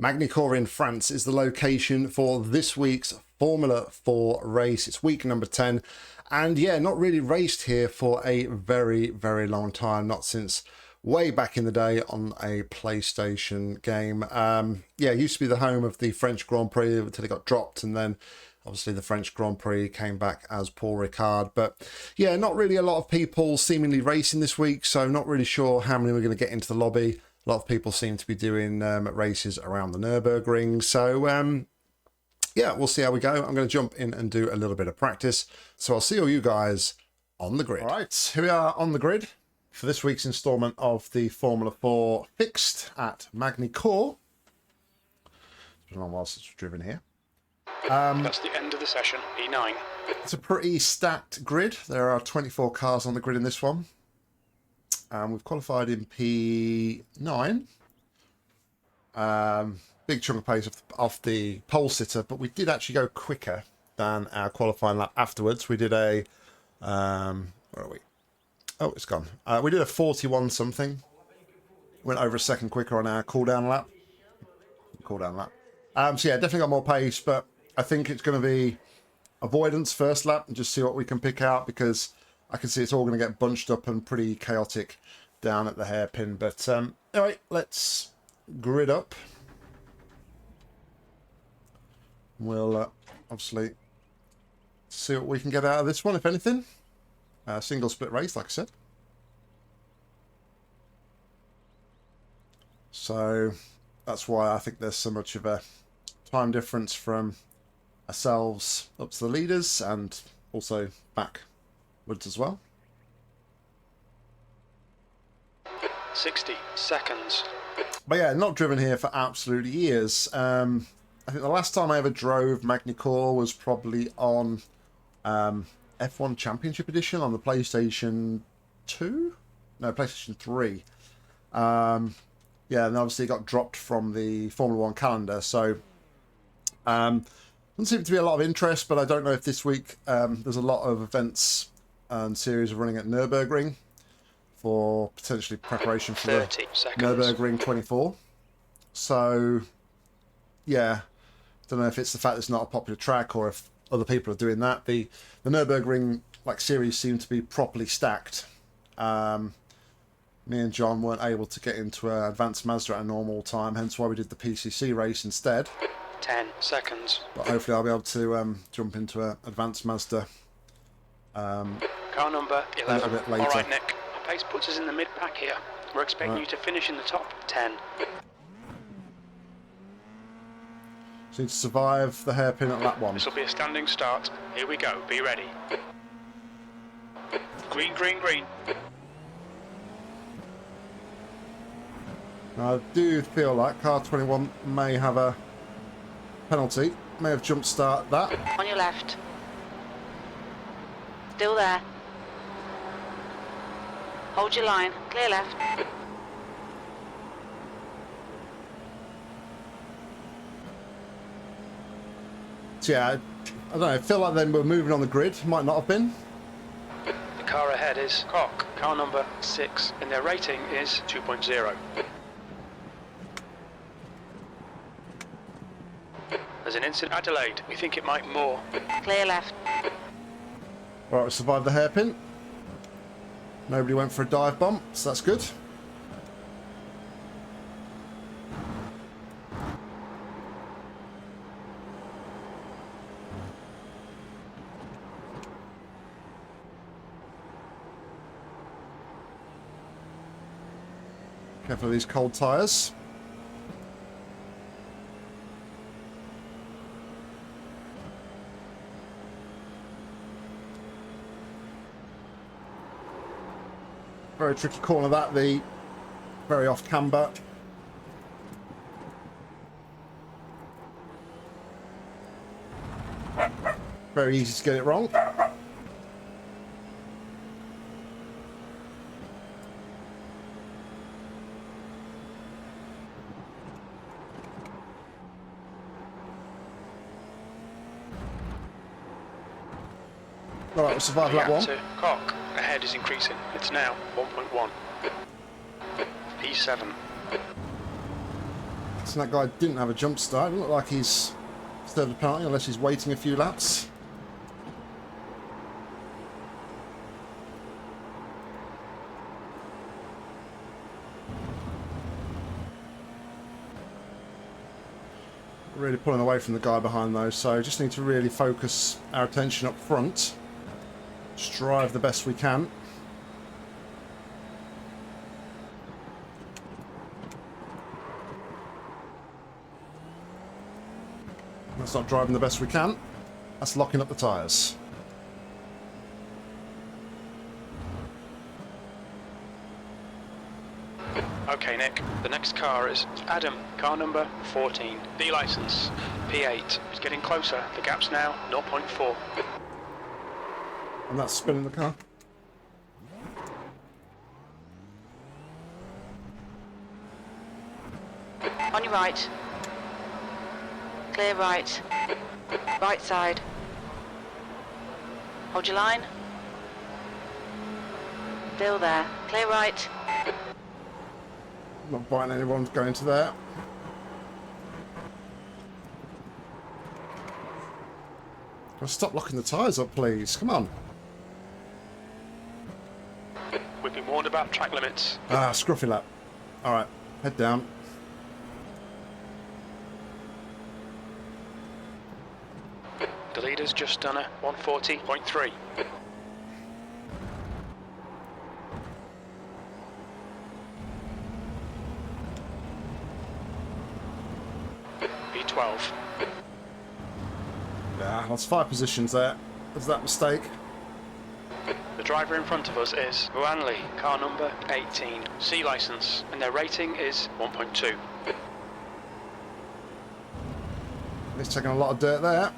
Magny-Cours in France is the location for this week's Formula 4 race. It's week number 10. And yeah, not really raced here for a very, very long time. Not since way back in the day on a PlayStation game. Yeah, it used to be the home of the French Grand Prix until it got dropped. And then obviously the French Grand Prix came back as Paul Ricard. But yeah, not really a lot of people seemingly racing this week. So not really sure how many we're going to get into the lobby. A lot of people seem to be doing races around the Nürburgring. So, yeah, we'll see how we go. I'm going to jump in and do a little bit of practice. So I'll see all you guys on the grid. All right, here we are on the grid for this week's instalment of the Formula 4 Fixed at Magny-Cours. It's been a long while since we've driven here. That's the end of the session, E9. It's a pretty stacked grid. There are 24 cars on the grid in this one. We've qualified in P9. Big chunk of pace off the pole sitter, but we did actually go quicker than our qualifying lap afterwards. We did a... where are we? Oh, it's gone. We did a 41 something. Went over a second quicker on our cooldown lap. So yeah, definitely got more pace, but I think it's going to be avoidance first lap and just see what we can pick out, because I can see it's all going to get bunched up and pretty chaotic down at the hairpin. But anyway, let's grid up. We'll obviously see what we can get out of this one, if anything. Single split race, like I said. So that's why I think there's so much of a time difference from ourselves up to the leaders and also back as well. 60 seconds. But yeah, not driven here for absolute years. I think the last time I ever drove Magny-Cours was probably on F1 Championship Edition on the PlayStation 2? No, PlayStation 3. Yeah, and obviously it got dropped from the Formula 1 calendar, so doesn't seem to be a lot of interest, but I don't know if this week there's a lot of events and series of running at Nürburgring for potentially preparation for the Nürburgring 24. So, yeah, don't know if it's the fact it's not a popular track or if other people are doing that. The Nürburgring series seem to be properly stacked. Me and John weren't able to get into an advanced Mazda at a normal time, hence why we did the PCC race instead. 10 seconds. But hopefully I'll be able to jump into an advanced Mazda. Car number 11. A little bit later. All right, Nick. Our pace puts us in the mid-pack here. We're expecting you to finish in the top 10. So need to survive the hairpin at lap 1. This will be a standing start. Here we go. Be ready. Green, green, green. Now, I do feel like car 21 may have a penalty. May have jump start that. On your left. Still there. Hold your line. Clear left. So yeah, I don't know, I feel like then we're moving on the grid. Might not have been. The car ahead is Koch, car number 6, and their rating is 2.0. There's an instant Adelaide. We think it might more. Clear left. Right, we survived the hairpin. Nobody went for a dive bomb, so that's good. Careful of these cold tyres. Very tricky corner that, the very off camber. Very easy to get it wrong. Alright, we'll survive that one. Koch, ahead is increasing. It's now 1.1. P7. So that guy didn't have a jump start. It doesn't look like he's served a penalty unless he's waiting a few laps. Really pulling away from the guy behind those, so just need to really focus our attention up front. Just drive the best we can. That's not driving the best we can. That's locking up the tyres. Okay, Nick. The next car is Adam, car number 14. B license, P8. It's getting closer. The gap's now 0.4. And that's spinning the car. On your right. Clear right. Right side. Hold your line. Still there. Clear right. Not biting anyone going to there. Stop locking the tyres up, please. Come on. We've been warned about track limits. Ah, scruffy lap. Alright, head down. The leader's just done a 140.3. B12. Yeah, that's 5 positions there. Was that mistake? The driver in front of us is Wanley, car number 18, C license, and their rating is 1.2. He's taking a lot of dirt there.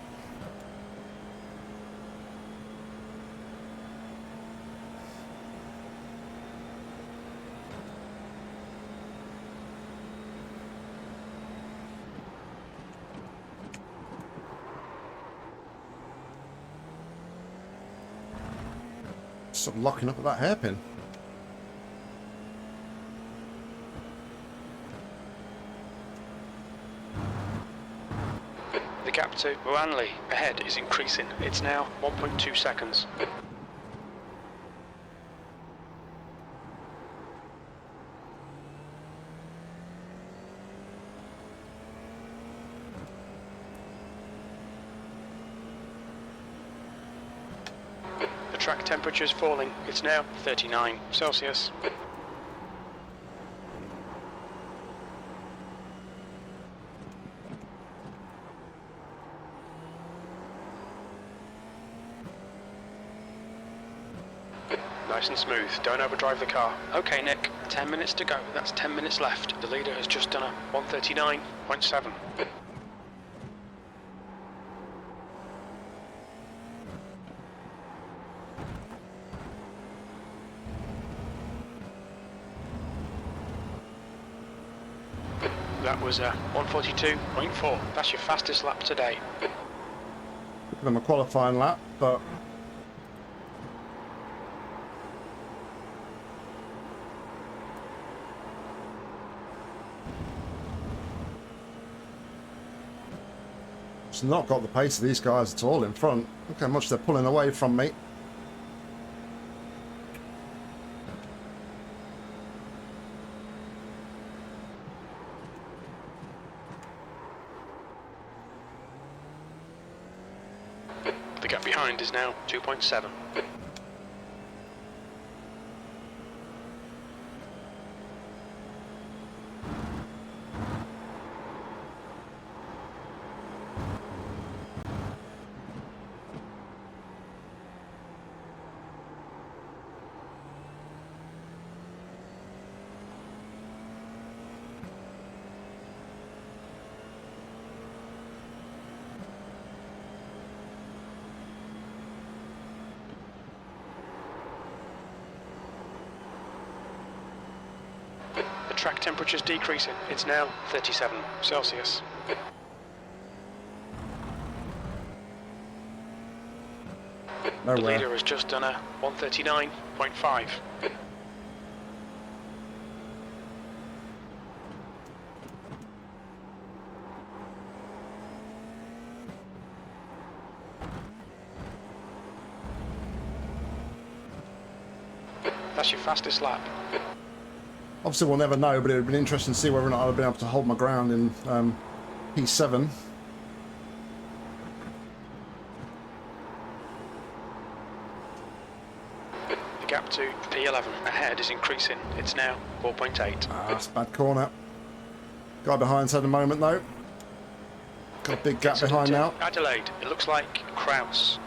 Stop locking up at that hairpin. The gap to Wanley ahead is increasing. It's now 1.2 seconds. Track temperature is falling. It's now 39 Celsius. Nice and smooth. Don't overdrive the car. Okay, Nick. 10 minutes to go. That's 10 minutes left. The leader has just done a 139.7. That was a 142.4. That's your fastest lap today. Give them a qualifying lap, but it's not got the pace of these guys at all in front. Look how much they're pulling away from me. The gap behind is now 2.7. The track temperature is decreasing. It's now 37 Celsius. The Nowhere. leader has just done a 139.5. That's your fastest lap. Obviously, we'll never know, but it would have been interesting to see whether or not I'd have been able to hold my ground in P7. The gap to P11 ahead is increasing. It's now 4.8. That's a bad corner. Guy behind's had a moment, though. Got a big gap behind now. Adelaide, it looks like Kraus.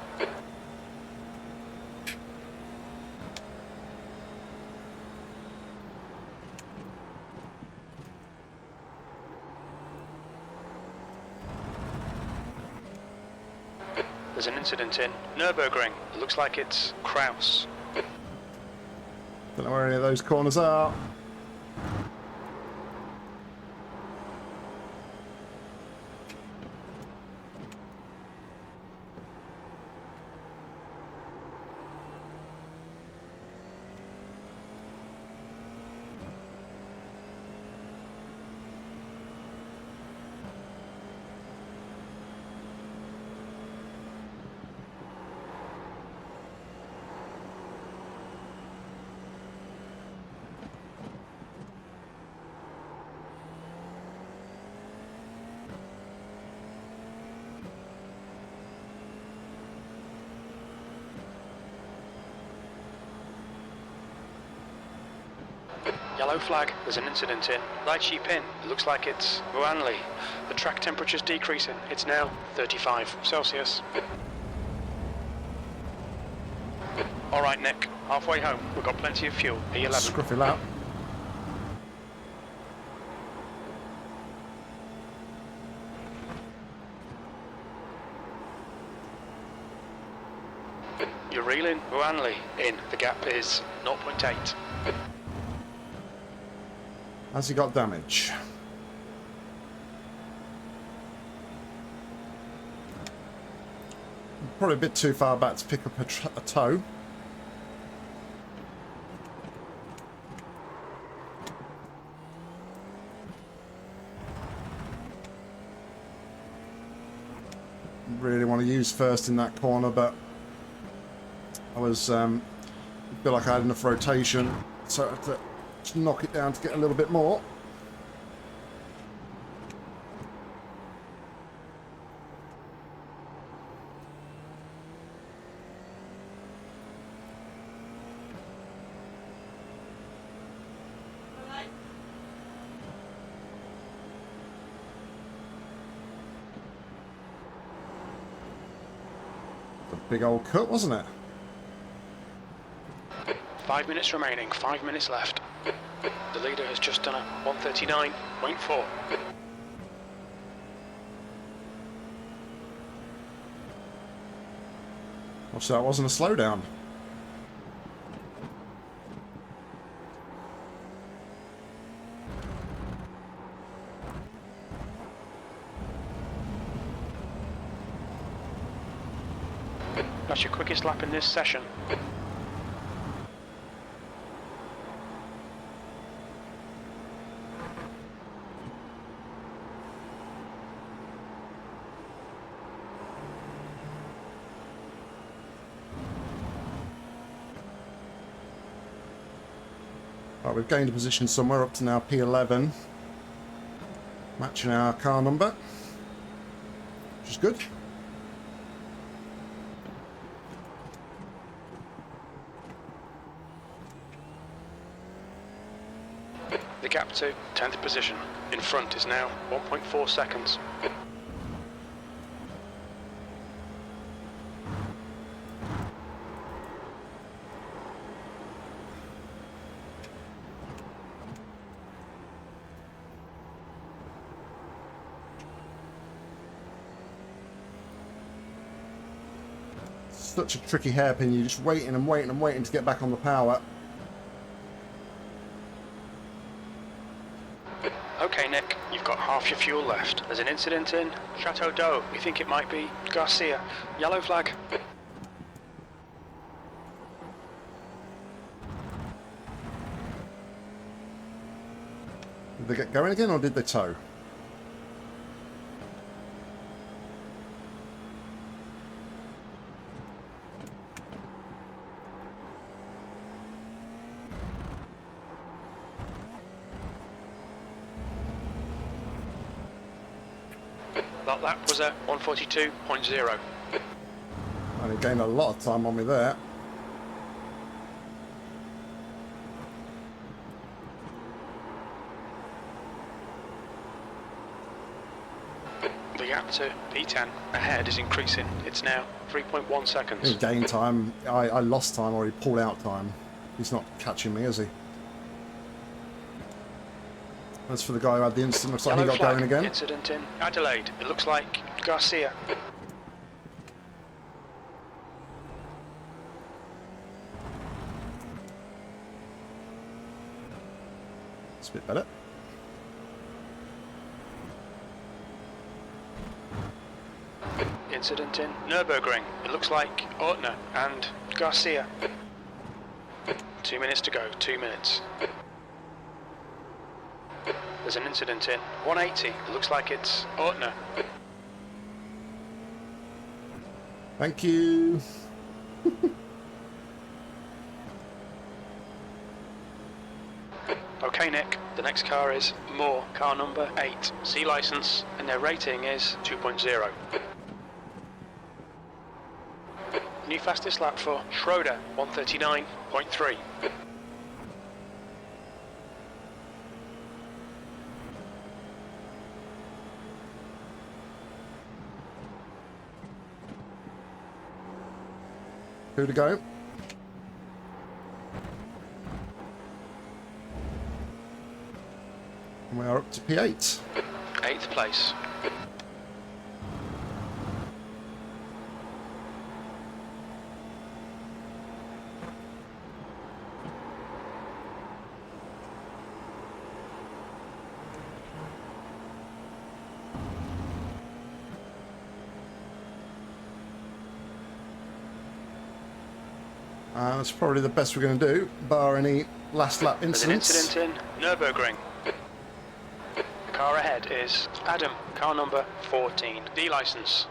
There's an incident in Nürburgring. It looks like it's Kraus. Don't know where any of those corners are. Yellow flag, there's an incident in Light Sheep Inn. It looks like it's Ruanli. The track temperature's decreasing. It's now 35 Celsius. Alright Nick, halfway home. We've got plenty of fuel. P11. Scruffy lap. You're reeling Ruanli in. The gap is 0.8. Has he got damage? Probably a bit too far back to pick up a tow. Really want to use first in that corner, but I was feel like I had enough rotation, so I had to just knock it down to get a little bit more. A big old cut, wasn't it? 5 minutes remaining, 5 minutes left. The leader has just done a 139.4. Obviously that wasn't a slowdown. That's your quickest lap in this session. Right, we've gained a position somewhere up to now P11, matching our car number, which is good. The gap to 10th position in front is now 1.4 seconds. Such a tricky hairpin, you're just waiting and waiting and waiting to get back on the power. Okay Nick, you've got half your fuel left. There's an incident in Chateau d'Eau. We think it might be Garcia. Yellow flag. Did they get going again or did they tow? That lap was a 142.0. And he gained a lot of time on me there. The gap to P10 ahead is increasing. It's now 3.1 seconds. He gained time. I lost time, or he pulled out time. He's not catching me, is he? As for the guy who had the incident, looks like he got going again. Incident in Adelaide. It looks like Garcia. It's a bit better. Incident in Nürburgring. It looks like Ortner and Garcia. 2 minutes to go. 2 minutes. There's an incident in 180. It looks like it's Ortner. Thank you. Okay, Nick. The next car is Moore, car number 8. C license, and their rating is 2.0. New fastest lap for Schroeder, 139.3. Who to go? And we are up to P8. 8th place. That's probably the best we're going to do, bar any last lap incidents. There's an incident in Nürburgring. The car ahead is Adam, car number 14. D license.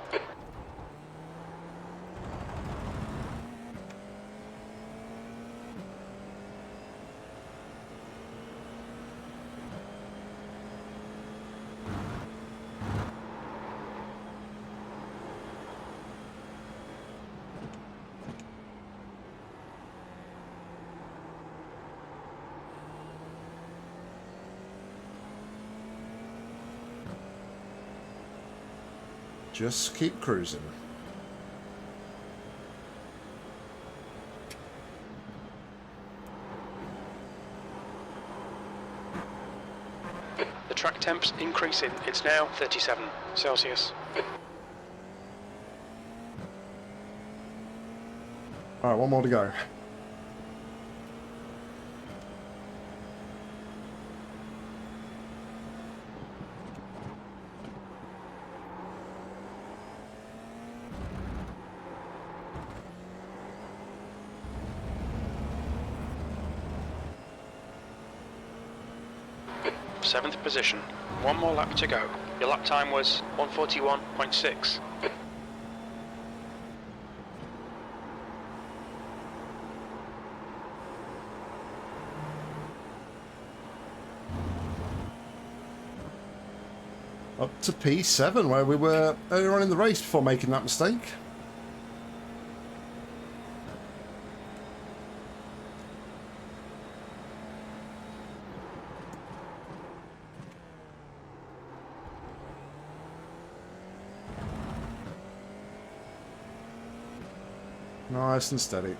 Just keep cruising. The track temp's increasing. It's now 37 Celsius. Alright, one more to go. Seventh position. One more lap to go. Your lap time was 141.6. Up to P7, where we were earlier on in the race before making that mistake. Nice and steady.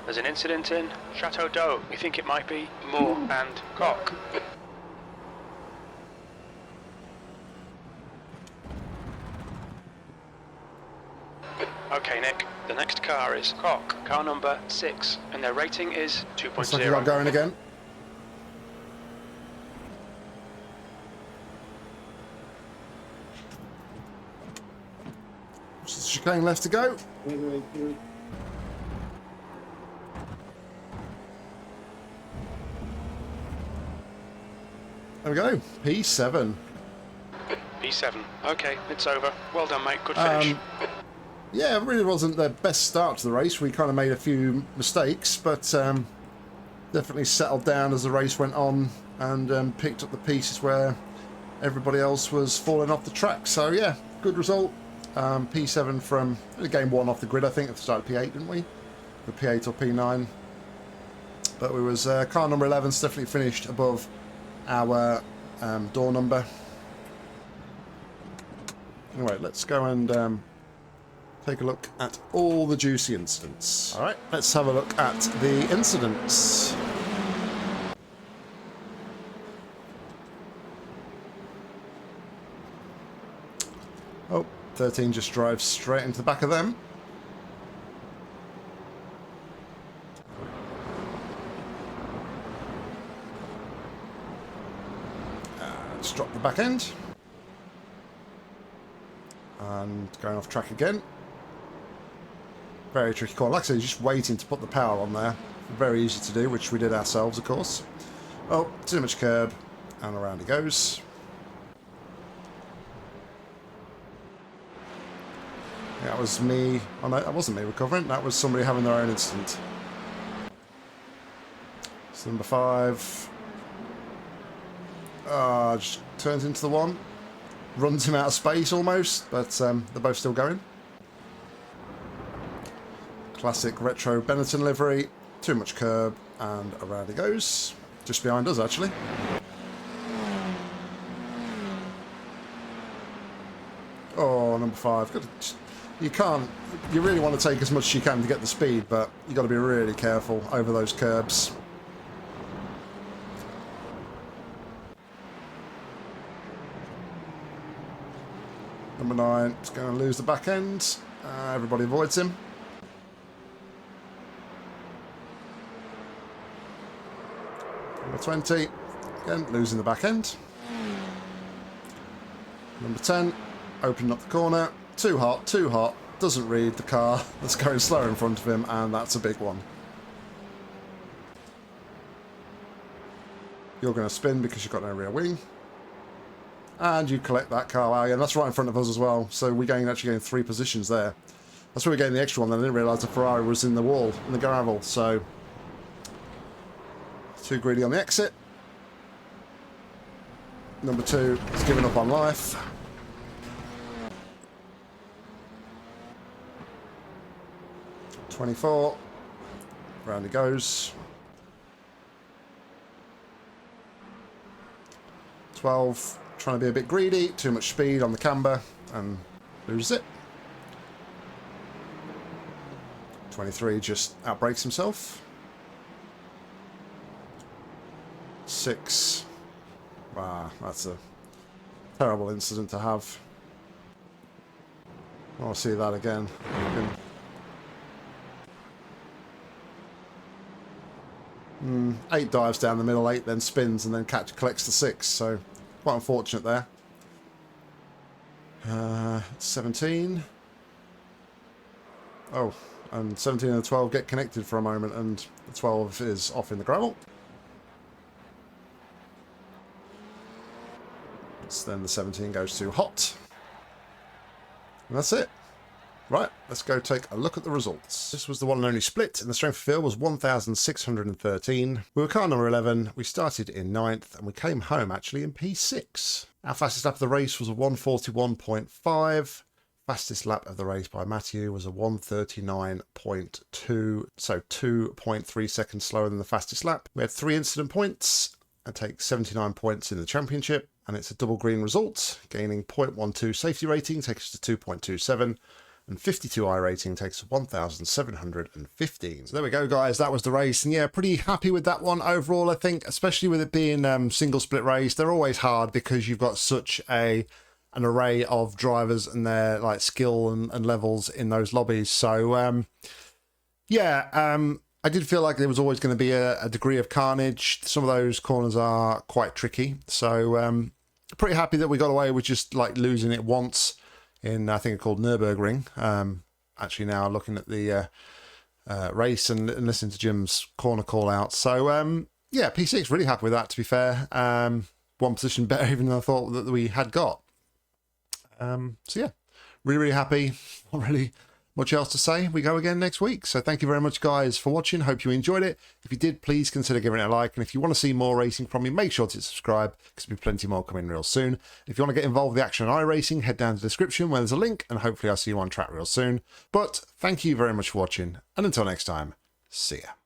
There's an incident in Chateau d'Eau. We think it might be Moore and Koch. Okay, Nick. The next car is Koch, car number 6, and their rating is 2.0. Looks like you got going again. Just a chicane left to go. There we go, P7. P7. Okay, it's over. Well done, mate. Good finish. Yeah, it really wasn't the best start to the race. We kind of made a few mistakes, but definitely settled down as the race went on and picked up the pieces where everybody else was falling off the track. So yeah, good result. P7 from game 1 off the grid, I think. At the start of P8, didn't we? The P8 or P9. But we was car number 11 definitely finished above our door number. Anyway, let's go and take a look at all the juicy incidents. All right, let's have a look at the incidents. Oh, 13 just drives straight into the back of them. Let's drop the back end. And going off track again. Very tricky corner. Like I said, just waiting to put the power on there. Very easy to do, which we did ourselves, of course. Oh, too much curb. And around he goes. That was me. Oh no, that wasn't me recovering. That was somebody having their own incident. So number 5. Just turns into the one. Runs him out of space almost, but they're both still going. Classic retro Benetton livery. Too much curb, and around he goes. Just behind us, actually. Oh, number 5. Good. You can't. You really want to take as much as you can to get the speed, but you've got to be really careful over those curbs. Number 9 is going to lose the back end. Everybody avoids him. Number 20, again losing the back end. Number 10, opening up the corner. Too hot, too hot. Doesn't read the car that's going slower in front of him, and that's a big one. You're going to spin because you've got no rear wing. And you collect that car. Wow, yeah, that's right in front of us as well. So we actually gained 3 positions there. That's where we gained the extra one. Then I didn't realise the Ferrari was in the wall, in the gravel. So too greedy on the exit. Number 2 is giving up on life. .24. Round he goes. 12. Trying to be a bit greedy, too much speed on the camber, and loses it. 23 just outbrakes himself. 6. Wow, that's a terrible incident to have. I'll see that again. 8 dives down the middle, 8 then spins, and then collects the 6, so quite unfortunate there. 17. Oh, and 17 and the 12 get connected for a moment, and the 12 is off in the gravel. So then the 17 goes to hot. And that's it. Right, let's go take a look at the results. This was the one and only split, and the strength of field was 1,613. We were car number 11, we started in 9th, and we came home actually in P6. Our fastest lap of the race was a 141.5. Fastest lap of the race by Matthew was a 139.2, so 2.3 seconds slower than the fastest lap. We had 3 incident points, and take 79 points in the championship, and it's a double green result, gaining 0.12 safety rating, takes us to 2.27. And 52 iRacing takes 1,715. So there we go, guys. That was the race. And yeah, pretty happy with that one overall, I think, especially with it being single split race. They're always hard because you've got such an array of drivers and their like skill and levels in those lobbies. So I did feel like there was always going to be a degree of carnage. Some of those corners are quite tricky. So pretty happy that we got away with just like losing it once. In, I think it's called Nürburgring. Actually now looking at the race and listening to Jim's corner call out. So, yeah, P6, really happy with that, to be fair. one position better even than I thought that we had got. So yeah, really happy. Not really much else to say. We go again next week. So thank you very much, guys, for watching. Hope you enjoyed it. If you did, please consider giving it a like. And if you want to see more racing from me, make sure to subscribe, because there'll be plenty more coming real soon. If you want to get involved with the action on iRacing, head down to the description where there's a link, and hopefully I'll see you on track real soon. But thank you very much for watching, and until next time, see ya.